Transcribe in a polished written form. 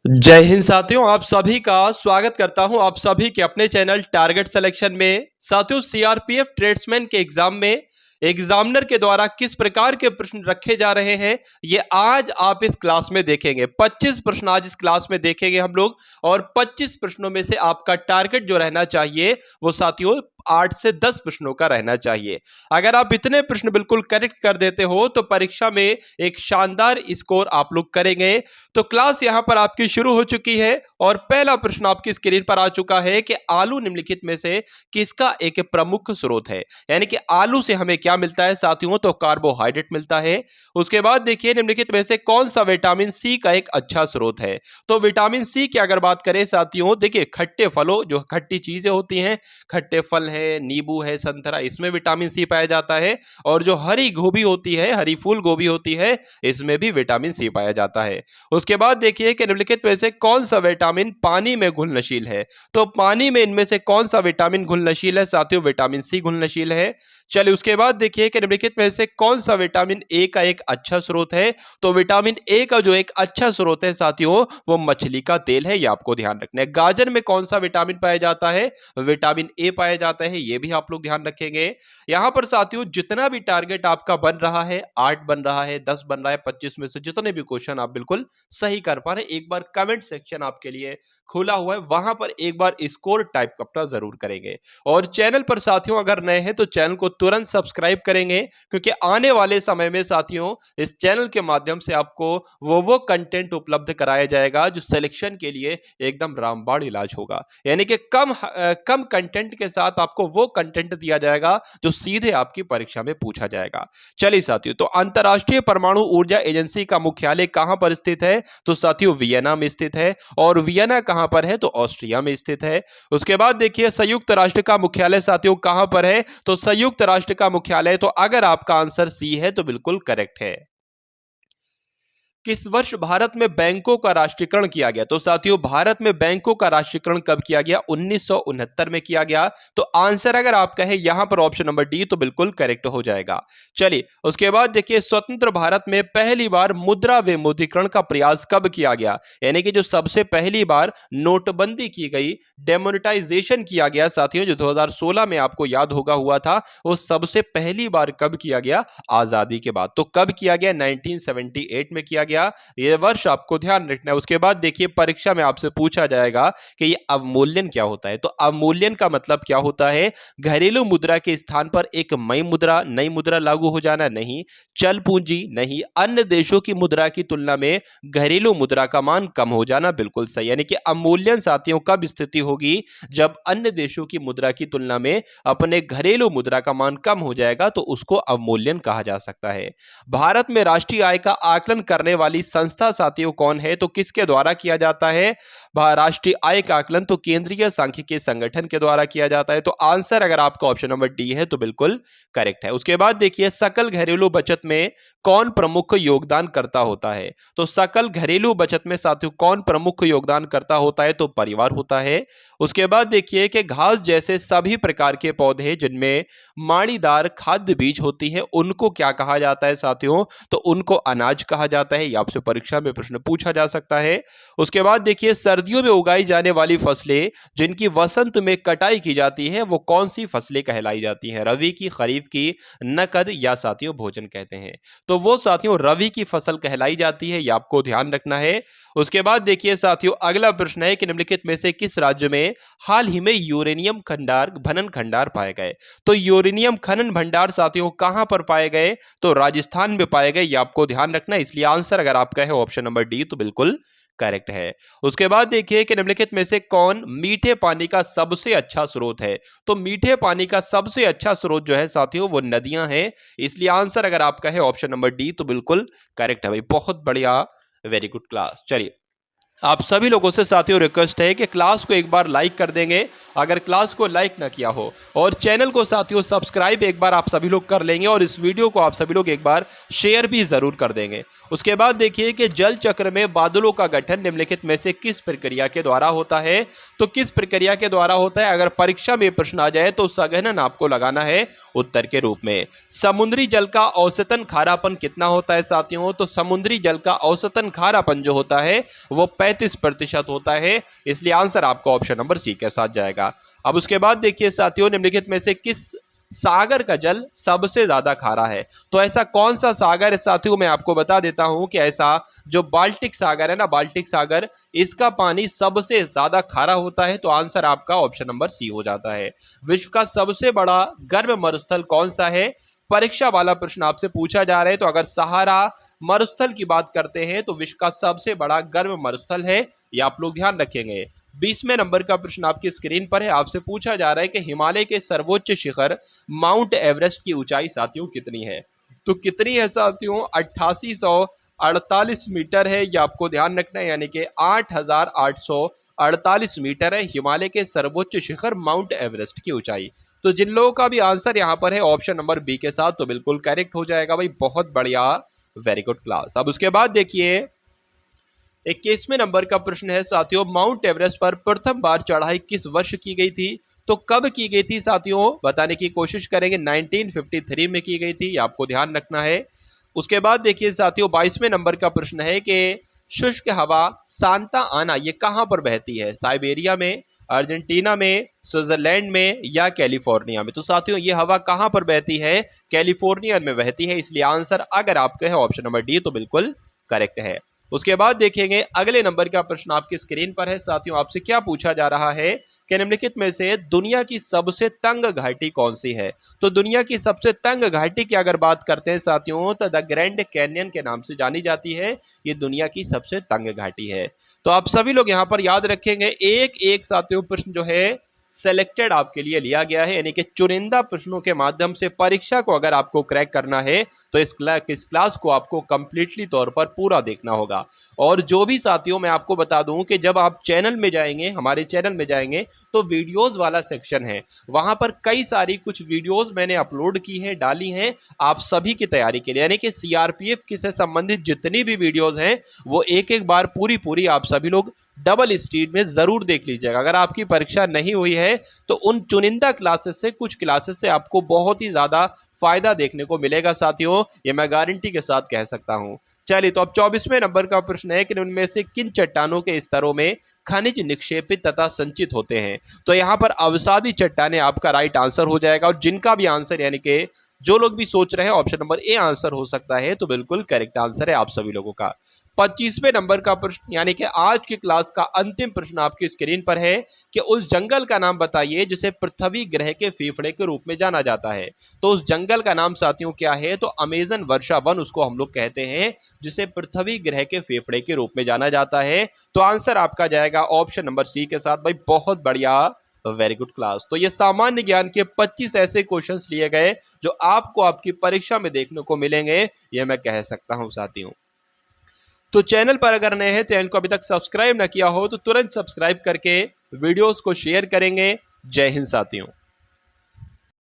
जय हिंद साथियों, आप सभी का स्वागत करता हूं आप सभी के अपने चैनल टारगेट सिलेक्शन में। साथियों, सीआरपीएफ ट्रेड्समैन के एग्जाम में एग्जामिनर के द्वारा किस प्रकार के प्रश्न रखे जा रहे हैं, ये आज आप इस क्लास में देखेंगे। 25 प्रश्न आज इस क्लास में देखेंगे हम लोग, और 25 प्रश्नों में से आपका टारगेट जो रहना चाहिए वो साथियों 8 से 10 प्रश्नों का रहना चाहिए। अगर आप इतने प्रश्न बिल्कुल करेक्ट कर देते हो तो परीक्षा में एक शानदार स्कोर आप लोग करेंगे। तो क्लास यहां पर आपकी शुरू हो चुकी है और पहला प्रश्न आपकी स्क्रीन पर आ चुका है कि आलू निम्नलिखित में से किसका एक प्रमुख स्रोत है। यानी कि आलू से हमें क्या मिलता है साथियों, तो कार्बोहाइड्रेट मिलता है। उसके बाद देखिए निम्नलिखित में से कौन सा विटामिन सी का एक अच्छा स्रोत है। तो विटामिन सी की अगर बात करें साथियों, देखिए खट्टे फलों, जो खट्टी चीजें होती हैं, खट्टे फल है, नींबू है, संतरा, इसमें विटामिन सी पाया जाता है। और जो हरी गोभी होती है, हरी फूल गोभी होती है, इसमें भी विटामिन सी पाया जाता है। उसके बाद देखिए कि निम्नलिखित में से कौन सा विटामिन पानी में घुलनशील है। तो पानी में इनमें से कौन सा विटामिन घुलनशील है साथियों, विटामिन सी घुलनशील है। चलिए उसके बाद देखिए कि निम्नलिखित में से कौन सा विटामिन ए का एक अच्छा स्रोत है। तो विटामिन ए का जो एक अच्छा स्रोत है साथियों, वो मछली का तेल है, ये आपको ध्यान रखना है। गाजर में कौन सा विटामिन पाया जाता है, विटामिन ए पाया जाता है, ये भी आप लोग ध्यान रखेंगे। यहां पर साथियों जितना भी टारगेट आपका बन रहा है, 8 बन रहा है, 10 बन रहा है, 25 में से जितने भी क्वेश्चन आप बिल्कुल सही कर पा रहे हैं, एक बार कमेंट सेक्शन आपके लिए खुला हुआ है, वहां पर एक बार स्कोर टाइप अपना जरूर करेंगे। और चैनल पर साथियों अगर नए हैं तो चैनल को तुरंत सब्सक्राइब करेंगे, क्योंकि आने वाले समय में साथियों इस चैनल के माध्यम से आपको वो कंटेंट उपलब्ध कराया जाएगा जो सिलेक्शन के लिए एकदम रामबाण इलाज होगा। यानी कि कम कंटेंट के साथ आपको वो कंटेंट दिया जाएगा जो सीधे आपकी परीक्षा में पूछा जाएगा। चलिए साथियों, तो अंतरराष्ट्रीय परमाणु ऊर्जा एजेंसी का मुख्यालय कहां पर स्थित है। तो साथियों वियना में स्थित है। और वियना कहां पर है, तो ऑस्ट्रिया में स्थित है। उसके बाद देखिए संयुक्त राष्ट्र का मुख्यालय साथियों कहां पर है। तो संयुक्त राष्ट्र का मुख्यालय, तो अगर आपका आंसर सी है तो बिल्कुल करेक्ट है। किस वर्ष भारत में बैंकों का राष्ट्रीयकरण किया गया। तो साथियों भारत में बैंकों का राष्ट्रीयकरण कब किया गया, 1969 में किया गया। तो आंसर अगर आप कहें यहां पर ऑप्शन नंबर डी, तो बिल्कुल करेक्ट हो जाएगा। चलिए उसके बाद देखिए स्वतंत्र भारत में पहली बार मुद्रा विमुद्रीकरण का प्रयास कब किया गया। यानी कि जो सबसे पहली बार नोटबंदी की गई, डेमोनेटाइजेशन किया गया साथियों, जो 2016 में आपको याद होगा हुआ था, वो सबसे पहली बार कब किया गया, आजादी के बाद। तो कब किया गया, 1978 में किया गया। ये वर्ष आपको ध्यान रखना है। उसके बाद देखिए परीक्षा में आपसे पूछा जाएगा कि ये अवमूल्यन क्या होता है। तो अवमूल्यन का मतलब क्या होता है, घरेलू मुद्रा के स्थान पर एक नई मुद्रा लागू हो जाना, नहीं। चल पूंजी, नहीं। अन्य देशों की मुद्रा की तुलना में घरेलू मुद्रा का मान कम हो जाना, बिल्कुल सही। यानी कि अवमूल्यन साथियों कब स्थिति होगी, जब अन्य देशों की मुद्रा की तुलना में अपने घरेलू मुद्रा का मान कम हो जाएगा, तो उसको अवमूल्यन कहा जा सकता है। भारत में राष्ट्रीय आय का आकलन करने वाली संस्था साथियों कौन है। तो किसके द्वारा किया जाता है राष्ट्रीय आय का आकलन, तो केंद्रीय सांख्यिकी संगठन के द्वारा किया जाता है। तो आंसर अगर आपका ऑप्शन नंबर डी है तो बिल्कुल करेक्ट है। उसके बाद देखिए सकल घरेलू बचत में कौन प्रमुख योगदान करता होता है। तो सकल घरेलू बचत में साथियों कौन प्रमुख योगदान करता होता है, तो परिवार होता है। उसके बाद देखिए कि घास जैसे सभी प्रकार के पौधे जिनमें माड़ीदार खाद्य बीज होती है, उनको क्या कहा जाता है साथियों, तो उनको अनाज कहा जाता है। ये आपसे परीक्षा में प्रश्न पूछा जा सकता है। उसके बाद देखिए सर्दियों में उगाई जाने वाली फसलें जिनकी वसंत में कटाई की जाती है, वो कौन सी फसलें कहलाई जाती हैं, रबी की, खरीफ की, नकद या साथियों भोजन कहते हैं। तो वो साथियों रबी की फसल कहलाई जाती है, ये आपको ध्यान रखना है। उसके बाद देखिए साथियों अगला प्रश्न है कि निम्नलिखित में से किस राज्य में हाल ही में यूरेनियम खनन भंडार पाए गए। तो यूरेनियम खनन भंडार साथियों कहां पर पाए गए, तो राजस्थान में पाए गए, ये आपको ध्यान रखना है। इसलिए आंसर अगर आपका है ऑप्शन नंबर डी, तो बिल्कुल करेक्ट है। उसके बाद देखिए कि निम्नलिखित में से कौन मीठे पानी का सबसे अच्छा स्रोत है। तो मीठे पानी का सबसे अच्छा स्रोत जो है साथियों वो नदियां हैं। इसलिए आंसर अगर आपका है ऑप्शन नंबर डी, तो बिल्कुल करेक्ट है भाई, बहुत बढ़िया, वेरी गुड क्लास। चलिए आप सभी लोगों से साथियों रिक्वेस्ट है कि क्लास को एक बार लाइक कर देंगे अगर क्लास को लाइक ना किया हो, और चैनल को साथियों सब्सक्राइब एक बार आप सभी लोग कर लेंगे, और इस वीडियो को आप सभी लोग एक बार शेयर भी जरूर कर देंगे। उसके बाद देखिए कि जल चक्र में बादलों का गठन निम्नलिखित में से किस प्रक्रिया के द्वारा होता है। तो किस प्रक्रिया के द्वारा होता है, अगर परीक्षा में प्रश्न आ जाए तो सघनन आपको लगाना है उत्तर के रूप में। समुद्री जल का औसतन खारापन कितना होता है साथियों, तो समुद्री जल का औसतन खारापन जो होता है वो 35% होता है, इसलिए आंसर आपका ऑप्शन नंबर सी के साथ जाएगा। अब उसके बाद देखिए साथियों, निम्नलिखित में से किस सागर का जल सबसे ज्यादा खारा है? तो ऐसा कौन सा सागर है साथियों, मैं आपको बता देता हूं कि ऐसा जो बाल्टिक सागर है ना, बाल्टिक सागर, इसका पानी सबसे ज्यादा खारा होता है। तो आंसर आपका ऑप्शन नंबर सी हो जाता है। विश्व का सबसे बड़ा गर्म मरुस्थल कौन सा है? परीक्षा वाला प्रश्न आपसे पूछा जा रहा है। तो अगर सहारा मरुस्थल की बात करते हैं तो विश्व का सबसे बड़ा गर्म मरुस्थल है, ये आप लोग ध्यान रखेंगे। 20वें नंबर का प्रश्न आपकी स्क्रीन पर है। आपसे पूछा जा रहा है कि हिमालय के सर्वोच्च शिखर माउंट एवरेस्ट की ऊंचाई साथियों कितनी है? तो कितनी है साथियों? 8848 मीटर है, ये आपको ध्यान रखना है, यानी कि 8848 मीटर है हिमालय के सर्वोच्च शिखर माउंट एवरेस्ट की ऊंचाई। तो जिन लोगों का भी आंसर यहाँ पर है ऑप्शन नंबर बी के साथ, तो बिल्कुल करेक्ट हो जाएगा भाई, बहुत बढ़िया, वेरी गुड क्लास। अब उसके बाद देखिए 21वें नंबर का प्रश्न है साथियों, माउंट एवरेस्ट पर प्रथम बार चढ़ाई किस वर्ष की गई थी? तो कब की गई थी साथियों, बताने की कोशिश करेंगे। 1953 में की गई थी, आपको ध्यान रखना है। उसके बाद देखिए साथियों 22वें नंबर का प्रश्न है कि शुष्क हवा सांता आना ये कहां पर बहती है? साइबेरिया में, अर्जेंटीना में, स्विट्जरलैंड में या कैलिफोर्निया में? तो साथियों ये हवा कहां पर बहती है? कैलिफोर्निया में बहती है, इसलिए आंसर अगर आपका है ऑप्शन नंबर डी तो बिल्कुल करेक्ट है। उसके बाद देखेंगे अगले नंबर का प्रश्न आपकी स्क्रीन पर है साथियों, आपसे क्या पूछा जा रहा है कि निम्नलिखित में से दुनिया की सबसे तंग घाटी कौन सी है? तो दुनिया की सबसे तंग घाटी की अगर बात करते हैं साथियों तो द ग्रैंड कैनियन के नाम से जानी जाती है, ये दुनिया की सबसे तंग घाटी है। तो आप सभी लोग यहाँ पर याद रखेंगे, एक एक साथियों प्रश्न जो है सेलेक्टेड आपके लिए लिया गया है, यानी कि चुनिंदा प्रश्नों के माध्यम से परीक्षा को अगर आपको क्रैक करना है तो इस क्लास को आपको कंप्लीटली तौर पर पूरा देखना होगा। और जो भी साथियों मैं आपको बता दूं कि जब आप चैनल में जाएंगे, हमारे चैनल में जाएंगे, तो वीडियोस वाला सेक्शन है, वहां पर कई सारी कुछ वीडियोस मैंने अपलोड की है, डाली हैं आप सभी की तैयारी के लिए, यानी कि सीआरपीएफ से संबंधित जितनी भी वीडियोस हैं वो एक एक बार पूरी आप सभी लोग डबल स्पीड में जरूर देख लीजिएगा। अगर आपकी परीक्षा नहीं हुई है तो उन चुनिंदा क्लासेस से, कुछ क्लासेस से आपको बहुत ही ज्यादा फायदा देखने को मिलेगा साथियों, ये मैं गारंटी के साथ कह सकता हूं। चलिए तो अब 24वें नंबर का प्रश्न है कि उनमें से किन चट्टानों के स्तरों में खनिज निक्षेपित तथा संचित होते हैं? तो यहाँ पर अवसादी चट्टानें आपका राइट आंसर हो जाएगा। और जिनका भी आंसर, यानी कि जो लोग भी सोच रहे हैं ऑप्शन नंबर ए आंसर हो सकता है, तो बिल्कुल करेक्ट आंसर है आप सभी लोगों का। 25वें नंबर का प्रश्न, यानी कि आज की क्लास का अंतिम प्रश्न आपकी स्क्रीन पर है कि उस जंगल का नाम बताइए जिसे पृथ्वी ग्रह के फेफड़े के रूप में जाना जाता है। तो उस जंगल का नाम साथियों क्या है? तो अमेजन वर्षा वन उसको हम लोग कहते हैं, जिसे पृथ्वी ग्रह के फेफड़े के रूप में जाना जाता है। तो आंसर आपका जाएगा ऑप्शन नंबर सी के साथ भाई, बहुत बढ़िया, वेरी गुड क्लास। तो ये सामान्य ज्ञान के 25 ऐसे क्वेश्चंस लिए गए जो आपको आपकी परीक्षा में देखने को मिलेंगे, ये मैं कह सकता हूं साथियों। तो चैनल पर अगर नए हैं, चैनल को अभी तक सब्सक्राइब ना किया हो तो तुरंत सब्सक्राइब करके वीडियोस को शेयर करेंगे। जय हिंद साथियों।